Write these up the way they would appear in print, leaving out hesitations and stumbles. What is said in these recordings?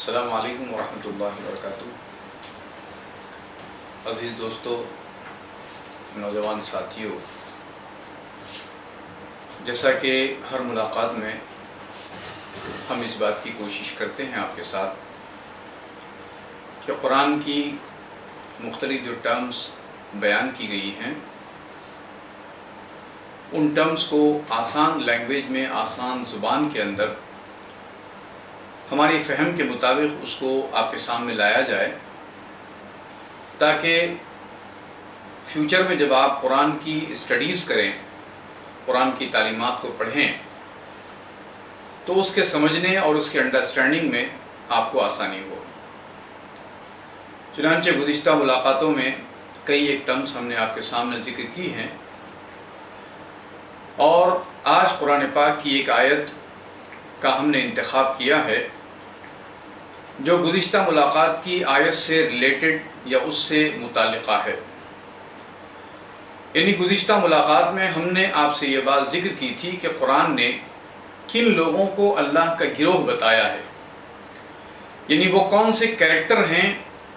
السلام علیکم ورحمۃ اللہ وبرکاتہ۔ عزیز دوستو، نوجوان ساتھیوں، جیسا کہ ہر ملاقات میں ہم اس بات کی کوشش کرتے ہیں آپ کے ساتھ کہ قرآن کی مختلف جو ٹرمز بیان کی گئی ہیں ان ٹرمز کو آسان لینگویج میں، آسان زبان کے اندر ہماری فہم کے مطابق اس کو آپ کے سامنے لایا جائے، تاکہ فیوچر میں جب آپ قرآن کی اسٹڈیز کریں، قرآن کی تعلیمات کو پڑھیں، تو اس کے سمجھنے اور اس کے انڈرسٹینڈنگ میں آپ کو آسانی ہو۔ چنانچہ گزشتہ ملاقاتوں میں کئی ایک ٹرمز ہم نے آپ کے سامنے ذکر کی ہیں، اور آج قرآن پاک کی ایک آیت کا ہم نے انتخاب کیا ہے جو گزشتہ ملاقات کی آیت سے ریلیٹڈ یا اس سے متعلقہ ہے۔ یعنی گزشتہ ملاقات میں ہم نے آپ سے یہ بات ذکر کی تھی کہ قرآن نے کن لوگوں کو اللہ کا گروہ بتایا ہے، یعنی وہ کون سے کیریکٹر ہیں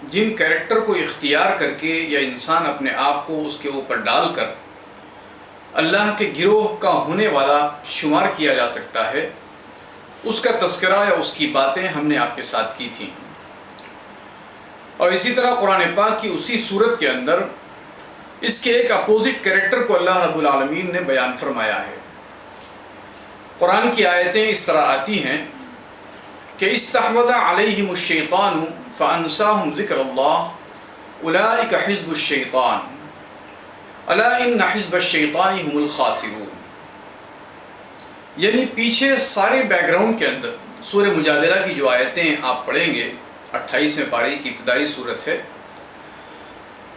جن کیریکٹر کو اختیار کر کے یا انسان اپنے آپ کو اس کے اوپر ڈال کر اللہ کے گروہ کا ہونے والا شمار کیا جا سکتا ہے۔ اس کا تذکرہ یا اس کی باتیں ہم نے آپ کے ساتھ کی تھیں، اور اسی طرح قرآن پاک کی اسی صورت کے اندر اس کے ایک اپوزٹ کیریکٹر کو اللہ رب العالمین نے بیان فرمایا ہے۔ قرآن کی آیتیں اس طرح آتی ہیں کہ استحوذ علیہم الشیطان فانساہم ذکر اللہ اولئک حزب الشیطان الا ان حزب الشیطان هم الخاسرون۔ یعنی پیچھے سارے بیک گراؤنڈ کے اندر سورہ مجادلہ کی جو آیتیں آپ پڑھیں گے، 28ویں پارے کی ابتدائی صورت ہے،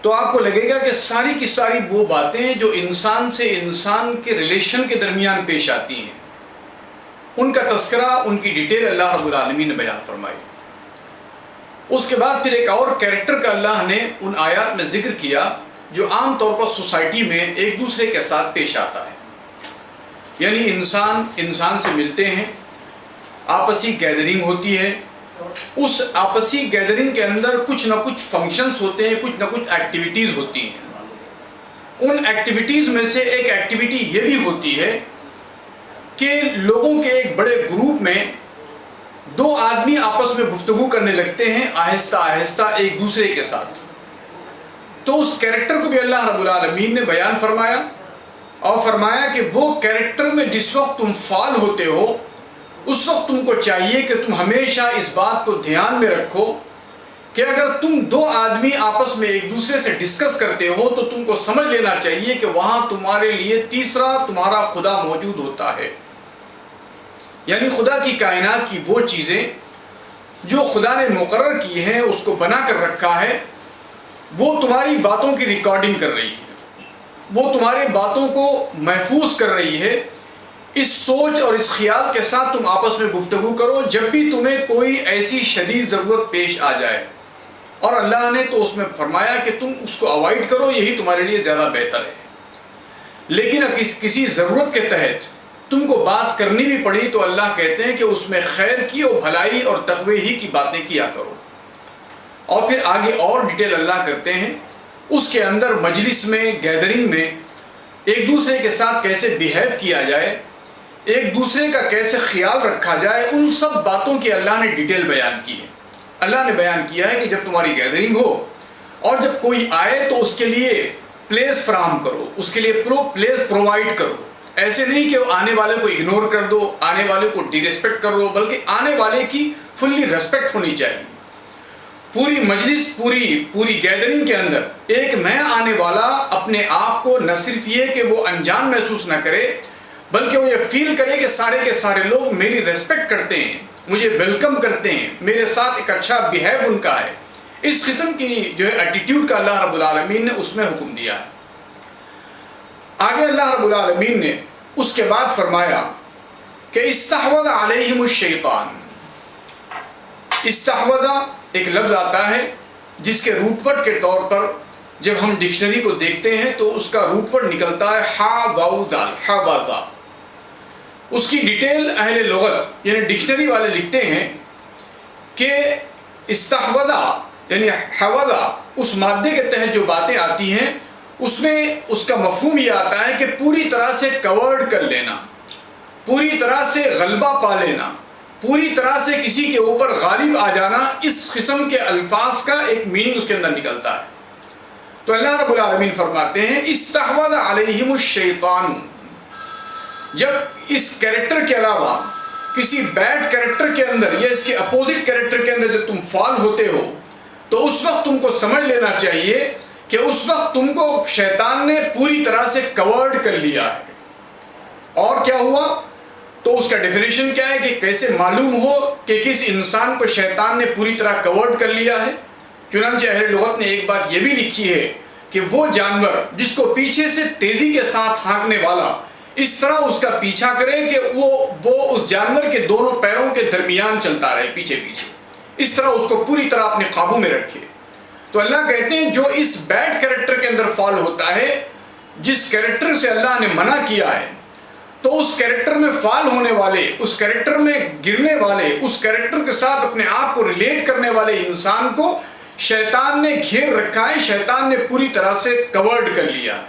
تو آپ کو لگے گا کہ ساری کی ساری وہ باتیں جو انسان سے انسان کے ریلیشن کے درمیان پیش آتی ہیں، ان کا تذکرہ، ان کی ڈیٹیل اللہ رب العالمین نے بیان فرمائی۔ اس کے بعد پھر ایک اور کیریکٹر کا اللہ نے ان آیات میں ذکر کیا جو عام طور پر سوسائٹی میں ایک دوسرے کے ساتھ پیش آتا ہے۔ یعنی انسان سے ملتے ہیں، آپسی گیدرنگ ہوتی ہے، اس آپسی گیدرنگ کے اندر کچھ نہ کچھ فنکشنز ہوتے ہیں، کچھ نہ کچھ ایکٹیویٹیز ہوتی ہیں۔ ان ایکٹیویٹیز میں سے ایک ایکٹیویٹی یہ بھی ہوتی ہے کہ لوگوں کے ایک بڑے گروپ میں دو آدمی آپس میں گفتگو کرنے لگتے ہیں آہستہ آہستہ ایک دوسرے کے ساتھ۔ تو اس کیریکٹر کو بھی اللہ رب العالمین نے بیان فرمایا، اور فرمایا کہ وہ کیریکٹر میں جس وقت تم فعال ہوتے ہو، اس وقت تم کو چاہیے کہ تم ہمیشہ اس بات کو دھیان میں رکھو کہ اگر تم دو آدمی آپس میں ایک دوسرے سے ڈسکس کرتے ہو تو تم کو سمجھ لینا چاہیے کہ وہاں تمہارے لیے تیسرا تمہارا خدا موجود ہوتا ہے۔ یعنی خدا کی کائنات کی وہ چیزیں جو خدا نے مقرر کی ہیں، اس کو بنا کر رکھا ہے، وہ تمہاری باتوں کی ریکارڈنگ کر رہی ہے، وہ تمہارے باتوں کو محفوظ کر رہی ہے۔ اس سوچ اور اس خیال کے ساتھ تم آپس میں گفتگو کرو جب بھی تمہیں کوئی ایسی شدید ضرورت پیش آ جائے، اور اللہ نے تو اس میں فرمایا کہ تم اس کو اوائڈ کرو، یہی تمہارے لیے زیادہ بہتر ہے۔ لیکن اگر کسی ضرورت کے تحت تم کو بات کرنی بھی پڑی تو اللہ کہتے ہیں کہ اس میں خیر کی اور بھلائی اور تقوی ہی کی باتیں کیا کرو۔ اور پھر آگے اور ڈیٹیل اللہ کرتے ہیں، اس کے اندر مجلس میں، گیدرنگ میں ایک دوسرے کے ساتھ کیسے بیہیو کیا جائے، ایک دوسرے کا کیسے خیال رکھا جائے، ان سب باتوں کی اللہ نے ڈیٹیل بیان کی ہے۔ اللہ نے بیان کیا ہے کہ جب تمہاری گیدرنگ ہو اور جب کوئی آئے تو اس کے لیے پلیس فراہم کرو، اس کے لیے پلیس پرووائڈ کرو۔ ایسے نہیں کہ آنے والے کو اگنور کر دو، آنے والے کو ڈی ریسپیکٹ کر دو، بلکہ آنے والے کی فلی ریسپیکٹ ہونی چاہیے۔ پوری مجلس، پوری گیدرنگ کے اندر ایک نیا آنے والا اپنے آپ کو نہ صرف یہ کہ وہ انجان محسوس نہ کرے، بلکہ وہ یہ فیل کرے کہ سارے کے سارے لوگ میری ریسپیکٹ کرتے ہیں، مجھے ویلکم کرتے ہیں، میرے ساتھ ایک اچھا بیہیو ان کا ہے۔ اس قسم کی جو ہے ایٹیٹیوڈ کا اللہ رب العالمین نے اس میں حکم دیا ہے۔ آگے اللہ رب العالمین نے اس کے بعد فرمایا کہ استحوذ علیہم الشیطان۔ استحوذ ایک لفظ آتا ہے جس کے روٹ ورڈ کے طور پر جب ہم ڈکشنری کو دیکھتے ہیں تو اس کا روٹ ورڈ نکلتا ہے ہا واو زال، ہا وا زا۔ اس کی ڈیٹیل اہل لغت یعنی ڈکشنری والے لکھتے ہیں کہ استحوذہ یعنی حوضہ اس مادے کے تحت جو باتیں آتی ہیں اس میں اس کا مفہوم یہ آتا ہے کہ پوری طرح سے کورڈ کر لینا، پوری طرح سے غلبہ پا لینا، پوری طرح سے کسی کے اوپر غالب آ جانا، اس قسم کے الفاظ کا ایک میننگ اس کے اندر نکلتا ہے۔ تو اللہ رب العالمین فرماتے ہیں استحوذ علیہم الشیطان، جب اس کریکٹر کے علاوہ کسی بیڈ کریکٹر کے اندر یا اس کے اپوزٹ کریکٹر کے اندر جب تم فال ہوتے ہو تو اس وقت تم کو سمجھ لینا چاہیے کہ اس وقت تم کو شیطان نے پوری طرح سے کورڈ کر لیا ہے۔ اور کیا ہوا؟ تو اس کا ڈیفینیشن کیا ہے کہ کیسے معلوم ہو کہ کس انسان کو شیطان نے پوری طرح کورڈ کر لیا ہے؟ چنانچہ اہل لغت نے ایک بات یہ بھی لکھی ہے کہ وہ جانور جس کو پیچھے سے تیزی کے ساتھ ہانکنے والا اس طرح اس کا پیچھا کرے کہ وہ اس جانور کے دونوں پیروں کے درمیان چلتا رہے، پیچھے پیچھے، اس طرح اس کو پوری طرح اپنے قابو میں رکھے۔ تو اللہ کہتے ہیں جو اس بیڈ کریکٹر کے اندر فال ہوتا ہے، جس کریکٹر سے اللہ نے منع کیا ہے، تو اس کریکٹر میں فال ہونے والے، اس کریکٹر میں گرنے والے، اس کریکٹر کے ساتھ اپنے آپ کو ریلیٹ کرنے والے انسان کو شیطان نے گھیر رکھا ہے، شیطان نے پوری طرح سے کورڈ کر لیا۔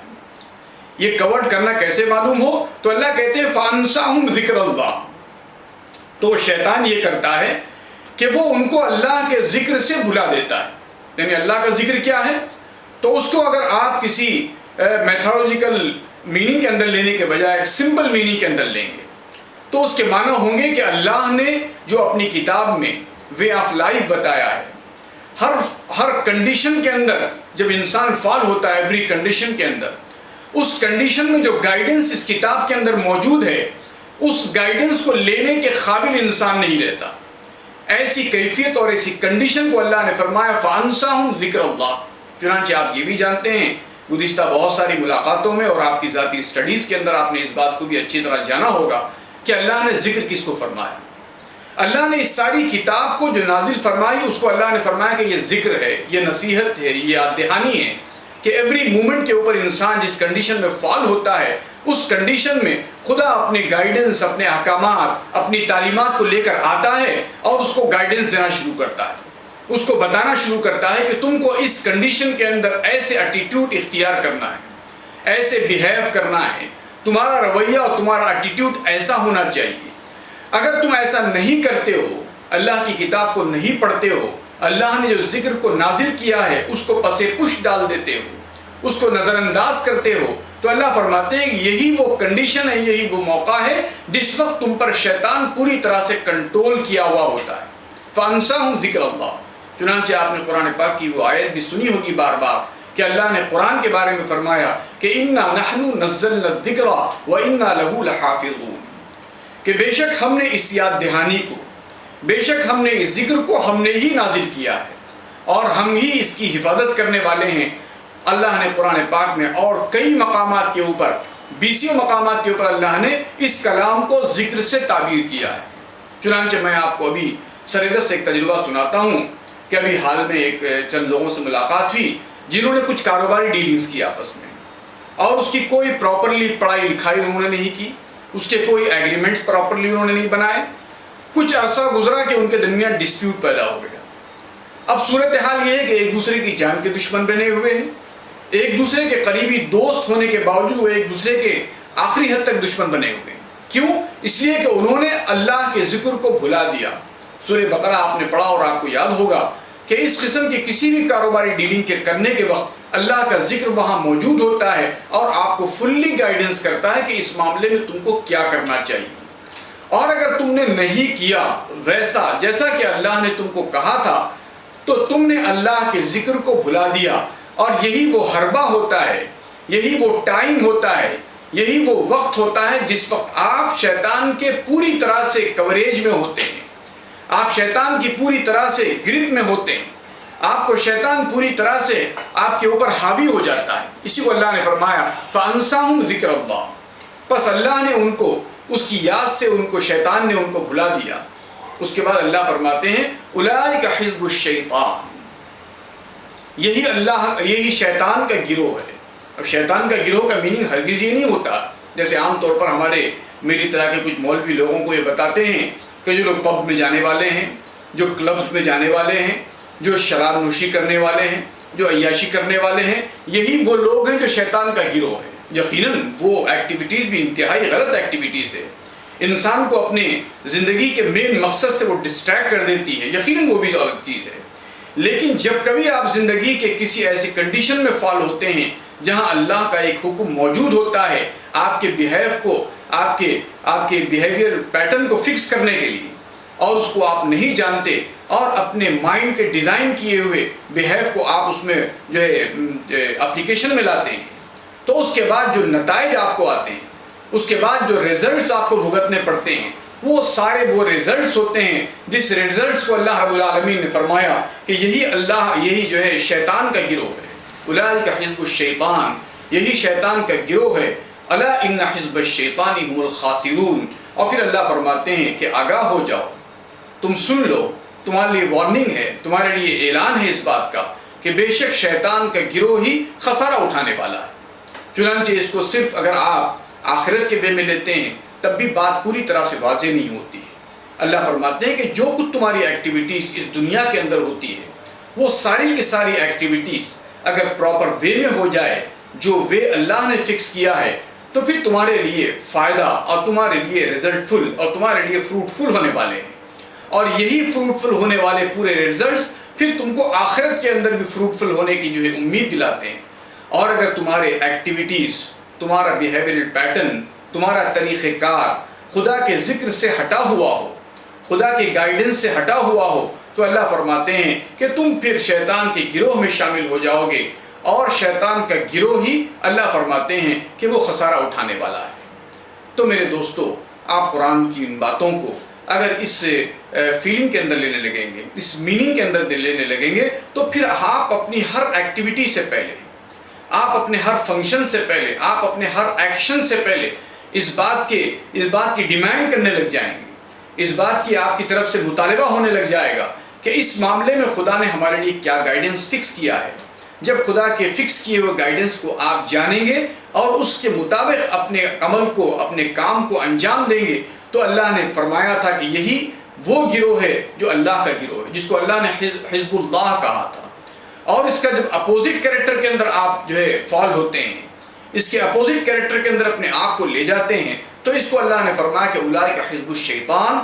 یہ کورڈ کرنا کیسے معلوم ہو؟ تو اللہ کہتے ہیں فَأَنْسَاهُمْ ذِكْرَ اللَّهِ، تو شیطان یہ کرتا ہے کہ وہ ان کو اللہ کے ذکر سے بھلا دیتا ہے۔ یعنی اللہ کا ذکر کیا ہے؟ تو اس کو اگر آپ کسی میتھولوجیکل میننگ کے اندر لینے کے بجائے ایک سمپل میننگ کے اندر لیں گے تو اس کے معنی ہوں گے کہ اللہ نے جو اپنی کتاب میں وے آف لائف بتایا ہے، ہر کنڈیشن کے اندر جب انسان فال ہوتا ہے، ایوری کنڈیشن کے اندر، اس کنڈیشن میں جو گائیڈنس اس کتاب کے اندر موجود ہے، اس گائیڈنس کو لینے کے قابل انسان نہیں رہتا۔ ایسی کیفیت اور ایسی کنڈیشن کو اللہ نے فرمایا فَأَنْسَاهُمْ ذِكْرَ اللَّهِ۔ چنانچہ آپ یہ بھی جانتے ہیں گزشتہ بہت ساری ملاقاتوں میں اور آپ کی ذاتی سٹڈیز کے اندر آپ نے اس بات کو بھی اچھی طرح جانا ہوگا کہ اللہ نے ذکر کس کو فرمایا۔ اللہ نے اس ساری کتاب کو جو نازل فرمائی اس کو اللہ نے فرمایا کہ یہ ذکر ہے، یہ نصیحت ہے، یہ یاد دہانی ہے کہ ایوری مومنٹ کے اوپر انسان جس کنڈیشن میں فال ہوتا ہے اس کنڈیشن میں خدا اپنے گائیڈنس، اپنے احکامات، اپنی تعلیمات کو لے کر آتا ہے اور اس کو گائیڈنس دینا شروع کرتا ہے، اس کو بتانا شروع کرتا ہے کہ تم کو اس کنڈیشن کے اندر ایسے ایٹیٹیوڈ اختیار کرنا ہے، ایسے بیہیو کرنا ہے، تمہارا رویہ اور تمہارا ایٹیٹیوڈ ایسا ہونا چاہیے۔ اگر تم ایسا نہیں کرتے ہو، اللہ کی کتاب کو نہیں پڑھتے ہو، اللہ نے جو ذکر کو نازل کیا ہے اس کو پس پش ڈال دیتے ہو، اس کو نظر انداز کرتے ہو، تو اللہ فرماتے ہیں کہ یہی وہ کنڈیشن ہے، یہی وہ موقع ہے جس وقت تم پر شیطان پوری طرح سے کنٹرول کیا ہوا ہوتا ہے۔ فَأَنْسَاهُمْ ذِكْرَ اللَّهِ۔ چنانچہ آپ نے قرآن پاک کی وہ آیت بھی سنی ہوگی بار بار کہ اللہ نے قرآن کے بارے میں فرمایا کہ اِنَّا نَحْنُ نَزَّلْنَا الذِّكْرَ وَإِنَّا لَهُ لَحَافِظُونَ، کہ بے شک ہم نے اس یاد دہانی کو، بے شک ہم نے اس ذکر کو ہم نے ہی نازل کیا ہے اور ہم ہی اس کی حفاظت کرنے والے ہیں۔ اللہ نے قرآن پاک میں اور کئی مقامات کے اوپر، 20 مقامات کے اوپر اللہ نے اس کلام کو ذکر سے تعبیر کیا ہے۔ چنانچہ میں آپ کو ابھی سردست سے ایک تجربہ سناتا ہوں کہ ابھی حال میں ایک چند لوگوں سے ملاقات ہوئی جنہوں نے کچھ کاروباری ڈیلنگز کی آپس میں، اور اس کی کوئی پراپرلی پڑھائی لکھائی انہوں نے نہیں کی، اس کے کوئی ایگریمنٹس پراپرلی انہوں نے نہیں بنائے۔ کچھ عرصہ گزرا کہ ان کے درمیان ڈسپیوٹ پیدا ہو گیا۔ اب صورتحال یہ ہے کہ ایک دوسرے کی جان کے دشمن بنے ہوئے ہیں، ایک دوسرے کے قریبی دوست ہونے کے باوجود وہ ایک دوسرے کے آخری حد تک دشمن بنے ہوئے ہیں۔ کیوں؟ اس لیے کہ انہوں نے اللہ کے ذکر کو بھلا دیا۔ سورہ بقرہ آپ نے پڑھا اور آپ کو یاد ہوگا کہ اس قسم کی کسی بھی کاروباری ڈیلنگ کے کرنے کے وقت اللہ کا ذکر وہاں موجود ہوتا ہے اور آپ کو فلی گائیڈنس کرتا ہے کہ اس معاملے میں تم کو کیا کرنا چاہیے، اور اگر تم نے نہیں کیا ویسا جیسا کہ اللہ نے تم کو کہا تھا تو تم نے اللہ کے ذکر کو بھلا دیا۔ اور یہی وہ حربہ ہوتا ہے، یہی وہ ٹائم ہوتا ہے، یہی وہ وقت ہوتا ہے جس وقت آپ شیطان کے پوری طرح سے کوریج میں ہوتے ہیں، آپ شیطان کی پوری طرح سے گرپ میں ہوتے ہیں، آپ کو شیطان پوری طرح سے آپ کے اوپر حاوی ہو جاتا ہے۔ اسی کو اللہ نے فرمایا فَأَنْسَاهُمْ ذِكْرَ اللَّهِ، پس اللہ نے ان کو اس کی یاد سے ان کو شیطان نے ان کو بھلا دیا۔ اس کے بعد اللہ فرماتے ہیں اولئک حزب الشیطان، یہی شیطان کا گروہ ہے۔ اب شیطان کا گروہ کا میننگ ہرگز یہ نہیں ہوتا جیسے عام طور پر ہمارے میری طرح کے کچھ مولوی لوگوں کو یہ بتاتے ہیں کہ جو لوگ پب میں جانے والے ہیں، جو کلبز میں جانے والے ہیں، جو شراب نوشی کرنے والے ہیں، جو عیاشی کرنے والے ہیں، یہی وہ لوگ ہیں جو شیطان کا گروہ ہے۔ یقیناً وہ ایکٹیویٹیز بھی انتہائی غلط ایکٹیویٹیز ہے، انسان کو اپنے زندگی کے مین مقصد سے وہ ڈسٹریکٹ کر دیتی ہے، یقیناً وہ بھی غلط چیز ہے۔ لیکن جب کبھی آپ زندگی کے کسی ایسی کنڈیشن میں فال ہوتے ہیں جہاں اللہ کا ایک حکم موجود ہوتا ہے آپ کے بیہیو کو، آپ کے بیہیویئر پیٹرن کو فکس کرنے کے لیے، اور اس کو آپ نہیں جانتے اور اپنے مائنڈ کے ڈیزائن کیے ہوئے بیہیو کو آپ اس میں جو ہے اپلیکیشن میں لاتے ہیں، تو اس کے بعد جو نتائج آپ کو آتے ہیں، اس کے بعد جو ریزلٹس آپ کو بھگتنے پڑتے ہیں، وہ سارے وہ ریزلٹس ہوتے ہیں جس ریزلٹس کو اللہ رب العالمین نے فرمایا کہ یہی جو ہے شیطان کا گروہ ہے۔ اولئک حزب الشیطان، یہی شیطان کا گروہ ہے۔ الا ان حزب الشیطان هم الخاسرون، اور پھر اللہ فرماتے ہیں کہ آگاہ ہو جاؤ، تم سن لو، تمہارے لیے وارننگ ہے، تمہارے لیے اعلان ہے اس بات کا کہ بے شک شیطان کا گروہ ہی خسارہ اٹھانے والا ہے۔ چنانچہ اس کو صرف اگر آپ آخرت کے وے میں لیتے ہیں تب بھی بات پوری طرح سے واضح نہیں ہوتی ہے۔ اللہ فرماتے ہیں کہ جو کچھ تمہاری ایکٹیویٹیز اس دنیا کے اندر ہوتی ہے، وہ ساری کی ساری ایکٹیویٹیز اگر پراپر وے میں ہو جائے، جو وے اللہ نے فکس کیا ہے، تو پھر تمہارے لیے فائدہ اور تمہارے لیے ریزلٹ فل اور تمہارے لیے فروٹفل ہونے والے ہیں، اور یہی فروٹفل ہونے والے پورے ریزلٹس پھر تم کو آخرت کے اندر بھی فروٹفل ہونے کی جو ہے امید دلاتے ہیں۔ اور اگر تمہارے ایکٹیویٹیز، تمہارا بیہیویئرل پیٹرن، تمہارا طریقہ کار خدا کے ذکر سے ہٹا ہوا ہو، خدا کے گائیڈنس سے ہٹا ہوا ہو، تو اللہ فرماتے ہیں کہ تم پھر شیطان کے گروہ میں شامل ہو جاؤ گے، اور شیطان کا گروہ ہی اللہ فرماتے ہیں کہ وہ خسارہ اٹھانے والا ہے۔ تو میرے دوستو، آپ قرآن کی ان باتوں کو اگر اس فیلنگ کے اندر لینے لگیں گے، اس میننگ کے اندر لینے لگیں گے، تو پھر آپ اپنی ہر ایکٹیویٹی سے پہلے، آپ اپنے ہر فنکشن سے پہلے، آپ اپنے ہر ایکشن سے پہلے اس بات کی ڈیمانڈ کرنے لگ جائیں گے، اس بات کی آپ کی طرف سے مطالبہ ہونے لگ جائے گا کہ اس معاملے میں خدا نے ہمارے لیے کیا گائیڈنس فکس کیا ہے۔ جب خدا کے فکس کیے ہوئے گائیڈنس کو آپ جانیں گے اور اس کے مطابق اپنے عمل کو، اپنے کام کو انجام دیں گے، تو اللہ نے فرمایا تھا کہ یہی وہ گروہ ہے جو اللہ کا گروہ ہے، جس کو اللہ نے حزب اللہ کہا تھا۔ اور اس کا جب اپوزٹ کریکٹر کے اندر آپ جو ہے فال ہوتے ہیں، اس کے اپوزٹ کریکٹر کے اندر اپنے آپ کو لے جاتے ہیں، تو اس کو اللہ نے فرمایا کہ اولئک حزب الشیطان،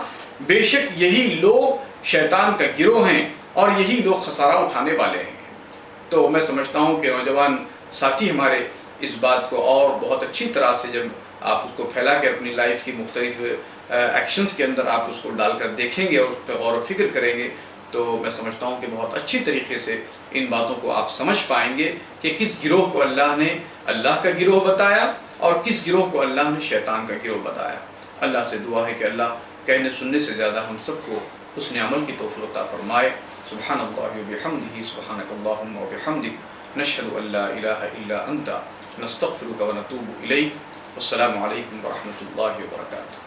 بے شک یہی لوگ شیطان کا گروہ ہیں اور یہی لوگ خسارہ اٹھانے والے ہیں۔ تو میں سمجھتا ہوں کہ نوجوان ساتھی ہمارے اس بات کو اور بہت اچھی طرح سے جب آپ اس کو پھیلا کے اپنی لائف کی مختلف ایکشنز کے اندر آپ اس کو ڈال کر دیکھیں گے اور اس پہ غور و فکر کریں گے، تو میں سمجھتا ہوں کہ بہت اچھی طریقے سے ان باتوں کو آپ سمجھ پائیں گے کہ کس گروہ کو اللہ نے اللہ کا گروہ بتایا اور کس گروہ کو اللہ نے شیطان کا گروہ بتایا۔ اللہ سے دعا ہے کہ اللہ کہنے سننے سے زیادہ ہم سب کو حسن عمل کی توفیق عطا فرمائے۔ سبحان اللہ وبحمدہ، سبحانک اللہم وبحمدک، نشہد ان لا الہ الا انت، نستغفرک ونتوب الیک۔ والسلام علیکم ورحمۃ اللہ وبرکاتہ۔